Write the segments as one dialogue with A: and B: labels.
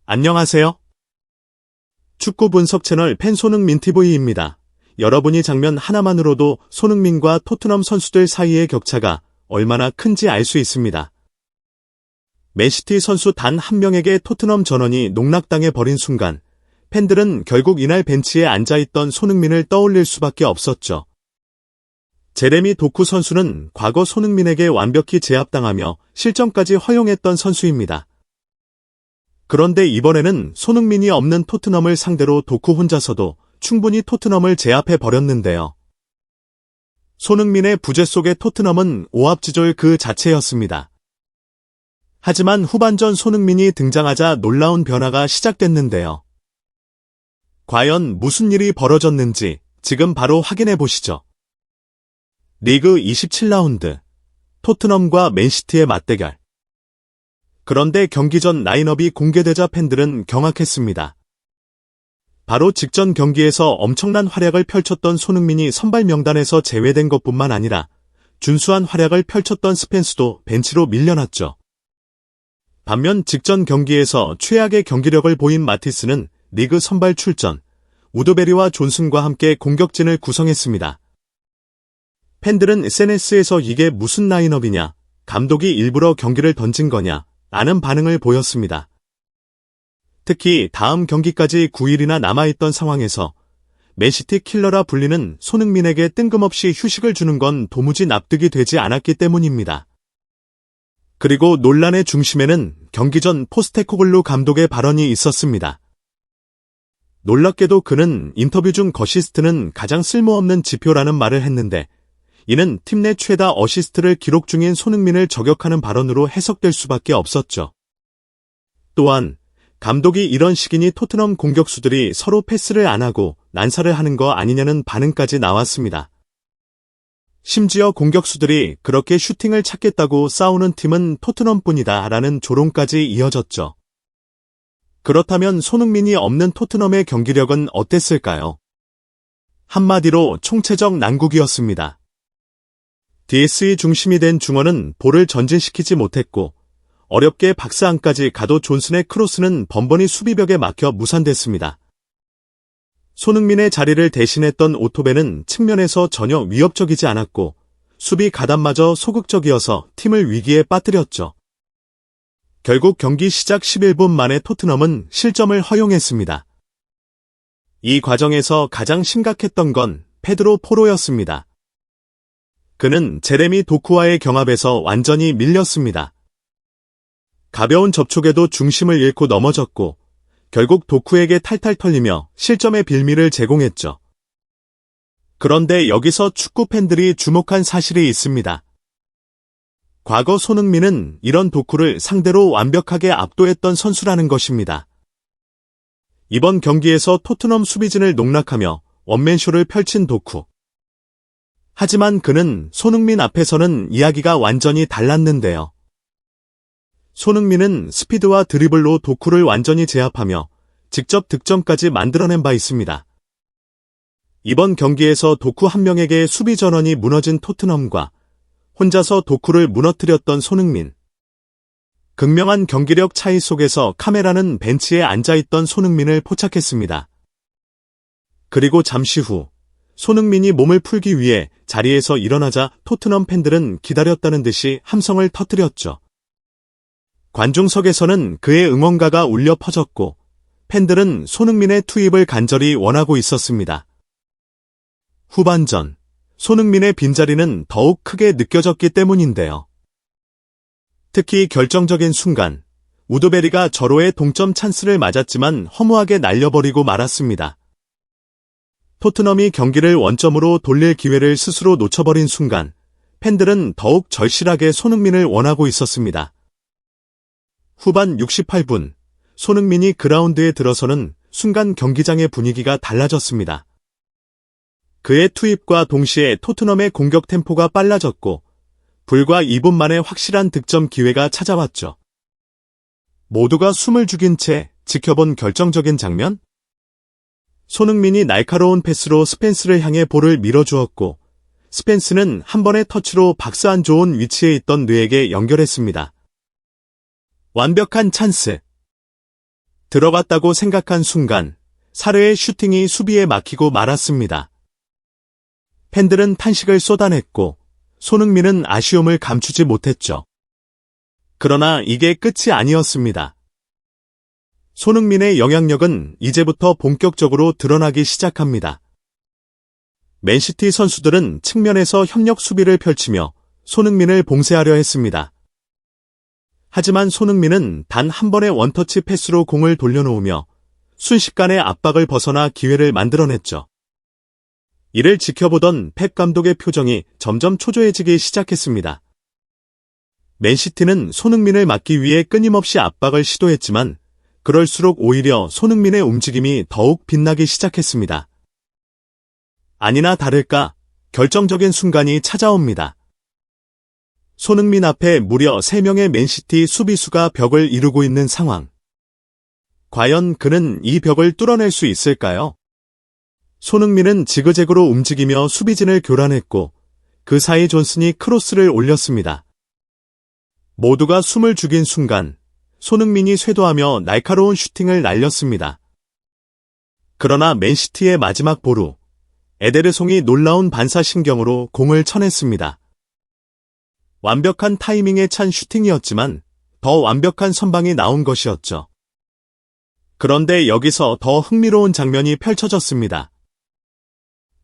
A: 안녕하세요. 축구 분석 채널 팬 손흥민 TV입니다. 여러분이 장면 하나만으로도 손흥민과 토트넘 선수들 사이의 격차가 얼마나 큰지 알 수 있습니다. 맨시티 선수 단 한 명에게 토트넘 전원이 농락당해 버린 순간 팬들은 결국 이날 벤치에 앉아있던 손흥민을 떠올릴 수밖에 없었죠. 제레미 도쿠 선수는 과거 손흥민에게 완벽히 제압당하며 실점까지 허용했던 선수입니다. 그런데 이번에는 손흥민이 없는 토트넘을 상대로 도쿠 혼자서도 충분히 토트넘을 제압해 버렸는데요. 손흥민의 부재 속의 토트넘은 오합지졸 그 자체였습니다. 하지만 후반전 손흥민이 등장하자 놀라운 변화가 시작됐는데요. 과연 무슨 일이 벌어졌는지 지금 바로 확인해 보시죠. 리그 27라운드 토트넘과 맨시티의 맞대결. 그런데 경기 전 라인업이 공개되자 팬들은 경악했습니다. 바로 직전 경기에서 엄청난 활약을 펼쳤던 손흥민이 선발 명단에서 제외된 것뿐만 아니라 준수한 활약을 펼쳤던 스펜스도 벤치로 밀려났죠. 반면 직전 경기에서 최악의 경기력을 보인 마티스는 리그 선발 출전, 우드베리와 존슨과 함께 공격진을 구성했습니다. 팬들은 SNS에서 이게 무슨 라인업이냐, 감독이 일부러 경기를 던진 거냐, 라는 반응을 보였습니다. 특히 다음 경기까지 9일이나 남아있던 상황에서 맨시티 킬러라 불리는 손흥민에게 뜬금없이 휴식을 주는 건 도무지 납득이 되지 않았기 때문입니다. 그리고 논란의 중심에는 경기 전 포스테코글루 감독의 발언이 있었습니다. 놀랍게도 그는 인터뷰 중 어시스트는 가장 쓸모없는 지표라는 말을 했는데 이는 팀 내 최다 어시스트를 기록 중인 손흥민을 저격하는 발언으로 해석될 수밖에 없었죠. 또한 감독이 이런 식이니 토트넘 공격수들이 서로 패스를 안 하고 난사를 하는 거 아니냐는 반응까지 나왔습니다. 심지어 공격수들이 그렇게 슈팅을 찾겠다고 싸우는 팀은 토트넘뿐이다 라는 조롱까지 이어졌죠. 그렇다면 손흥민이 없는 토트넘의 경기력은 어땠을까요? 한마디로 총체적 난국이었습니다. DSE 중심이 된 중원은 볼을 전진시키지 못했고 어렵게 박스 안까지 가도 존슨의 크로스는 번번이 수비벽에 막혀 무산됐습니다. 손흥민의 자리를 대신했던 오토베는 측면에서 전혀 위협적이지 않았고 수비 가담마저 소극적이어서 팀을 위기에 빠뜨렸죠. 결국 경기 시작 11분 만에 토트넘은 실점을 허용했습니다. 이 과정에서 가장 심각했던 건 페드로 포로였습니다. 그는 제레미 도쿠와의 경합에서 완전히 밀렸습니다. 가벼운 접촉에도 중심을 잃고 넘어졌고 결국 도쿠에게 탈탈 털리며 실점의 빌미를 제공했죠. 그런데 여기서 축구 팬들이 주목한 사실이 있습니다. 과거 손흥민은 이런 도쿠를 상대로 완벽하게 압도했던 선수라는 것입니다. 이번 경기에서 토트넘 수비진을 농락하며 원맨쇼를 펼친 도쿠. 하지만 그는 손흥민 앞에서는 이야기가 완전히 달랐는데요. 손흥민은 스피드와 드리블로 도쿠를 완전히 제압하며 직접 득점까지 만들어낸 바 있습니다. 이번 경기에서 도쿠 한 명에게 수비 전원이 무너진 토트넘과 혼자서 도쿠를 무너뜨렸던 손흥민. 극명한 경기력 차이 속에서 카메라는 벤치에 앉아있던 손흥민을 포착했습니다. 그리고 잠시 후 손흥민이 몸을 풀기 위해 자리에서 일어나자 토트넘 팬들은 기다렸다는 듯이 함성을 터뜨렸죠. 관중석에서는 그의 응원가가 울려 퍼졌고 팬들은 손흥민의 투입을 간절히 원하고 있었습니다. 후반전, 손흥민의 빈자리는 더욱 크게 느껴졌기 때문인데요. 특히 결정적인 순간, 우드베리가 절호의 동점 찬스를 맞았지만 허무하게 날려버리고 말았습니다. 토트넘이 경기를 원점으로 돌릴 기회를 스스로 놓쳐버린 순간 팬들은 더욱 절실하게 손흥민을 원하고 있었습니다. 후반 68분 손흥민이 그라운드에 들어서는 순간 경기장의 분위기가 달라졌습니다. 그의 투입과 동시에 토트넘의 공격 템포가 빨라졌고 불과 2분 만에 확실한 득점 기회가 찾아왔죠. 모두가 숨을 죽인 채 지켜본 결정적인 장면? 손흥민이 날카로운 패스로 스펜스를 향해 볼을 밀어주었고 스펜스는 한 번의 터치로 박스 안 좋은 위치에 있던 뇌에게 연결했습니다. 완벽한 찬스. 들어갔다고 생각한 순간 사르의 슈팅이 수비에 막히고 말았습니다. 팬들은 탄식을 쏟아냈고 손흥민은 아쉬움을 감추지 못했죠. 그러나 이게 끝이 아니었습니다. 손흥민의 영향력은 이제부터 본격적으로 드러나기 시작합니다. 맨시티 선수들은 측면에서 협력 수비를 펼치며 손흥민을 봉쇄하려 했습니다. 하지만 손흥민은 단 한 번의 원터치 패스로 공을 돌려놓으며 순식간에 압박을 벗어나 기회를 만들어냈죠. 이를 지켜보던 펩 감독의 표정이 점점 초조해지기 시작했습니다. 맨시티는 손흥민을 막기 위해 끊임없이 압박을 시도했지만 그럴수록 오히려 손흥민의 움직임이 더욱 빛나기 시작했습니다. 아니나 다를까 결정적인 순간이 찾아옵니다. 손흥민 앞에 무려 3명의 맨시티 수비수가 벽을 이루고 있는 상황. 과연 그는 이 벽을 뚫어낼 수 있을까요? 손흥민은 지그재그로 움직이며 수비진을 교란했고 그 사이 존슨이 크로스를 올렸습니다. 모두가 숨을 죽인 순간 손흥민이 쇄도하며 날카로운 슈팅을 날렸습니다. 그러나 맨시티의 마지막 보루, 에데르송이 놀라운 반사신경으로 공을 쳐냈습니다. 완벽한 타이밍에 찬 슈팅이었지만 더 완벽한 선방이 나온 것이었죠. 그런데 여기서 더 흥미로운 장면이 펼쳐졌습니다.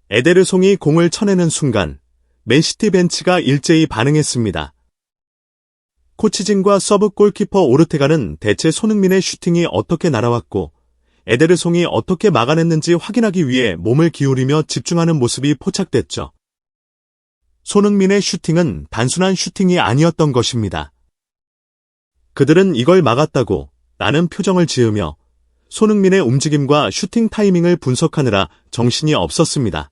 A: 에데르송이 공을 쳐내는 순간 맨시티 벤치가 일제히 반응했습니다. 코치진과 서브 골키퍼 오르테가는 대체 손흥민의 슈팅이 어떻게 날아왔고 에데르송이 어떻게 막아냈는지 확인하기 위해 몸을 기울이며 집중하는 모습이 포착됐죠. 손흥민의 슈팅은 단순한 슈팅이 아니었던 것입니다. 그들은 이걸 막았다고 라는 표정을 지으며 손흥민의 움직임과 슈팅 타이밍을 분석하느라 정신이 없었습니다.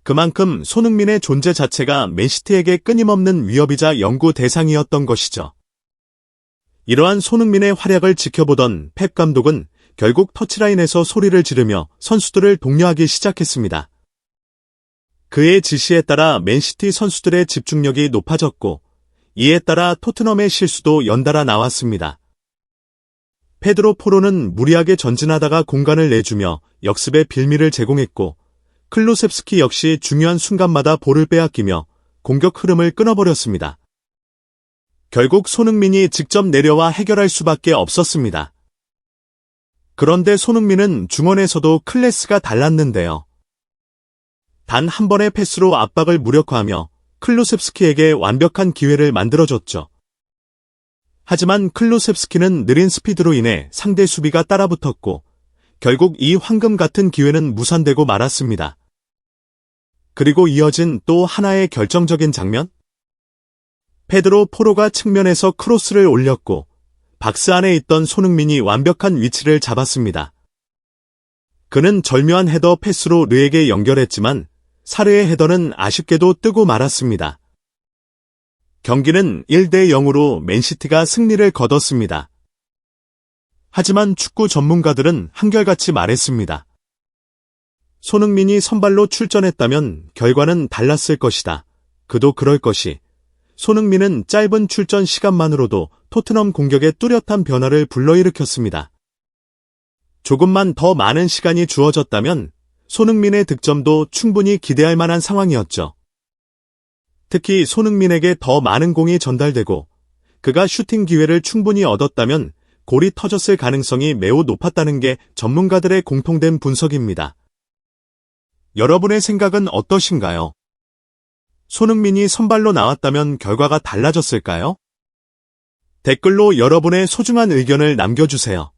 A: 그만큼 손흥민의 존재 자체가 맨시티에게 끊임없는 위협이자 연구 대상이었던 것이죠. 이러한 손흥민의 활약을 지켜보던 펩 감독은 결국 터치라인에서 소리를 지르며 선수들을 독려하기 시작했습니다. 그의 지시에 따라 맨시티 선수들의 집중력이 높아졌고 이에 따라 토트넘의 실수도 연달아 나왔습니다. 페드로 포로는 무리하게 전진하다가 공간을 내주며 역습의 빌미를 제공했고 클루셉스키 역시 중요한 순간마다 볼을 빼앗기며 공격 흐름을 끊어버렸습니다. 결국 손흥민이 직접 내려와 해결할 수밖에 없었습니다. 그런데 손흥민은 중원에서도 클래스가 달랐는데요. 단 한 번의 패스로 압박을 무력화하며 클루셉스키에게 완벽한 기회를 만들어줬죠. 하지만 클루셉스키는 느린 스피드로 인해 상대 수비가 따라붙었고 결국 이 황금 같은 기회는 무산되고 말았습니다. 그리고 이어진 또 하나의 결정적인 장면? 페드로 포로가 측면에서 크로스를 올렸고 박스 안에 있던 손흥민이 완벽한 위치를 잡았습니다. 그는 절묘한 헤더 패스로 르에게 연결했지만 사르의 헤더는 아쉽게도 뜨고 말았습니다. 경기는 1대0으로 맨시티가 승리를 거뒀습니다. 하지만 축구 전문가들은 한결같이 말했습니다. 손흥민이 선발로 출전했다면 결과는 달랐을 것이다. 그도 그럴 것이. 손흥민은 짧은 출전 시간만으로도 토트넘 공격에 뚜렷한 변화를 불러일으켰습니다. 조금만 더 많은 시간이 주어졌다면 손흥민의 득점도 충분히 기대할 만한 상황이었죠. 특히 손흥민에게 더 많은 공이 전달되고 그가 슈팅 기회를 충분히 얻었다면 골이 터졌을 가능성이 매우 높았다는 게 전문가들의 공통된 분석입니다. 여러분의 생각은 어떠신가요? 손흥민이 선발로 나왔다면 결과가 달라졌을까요? 댓글로 여러분의 소중한 의견을 남겨주세요.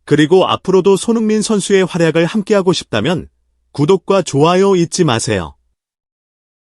A: 그리고 앞으로도 손흥민 선수의 활약을 함께하고 싶다면 구독과 좋아요 잊지 마세요.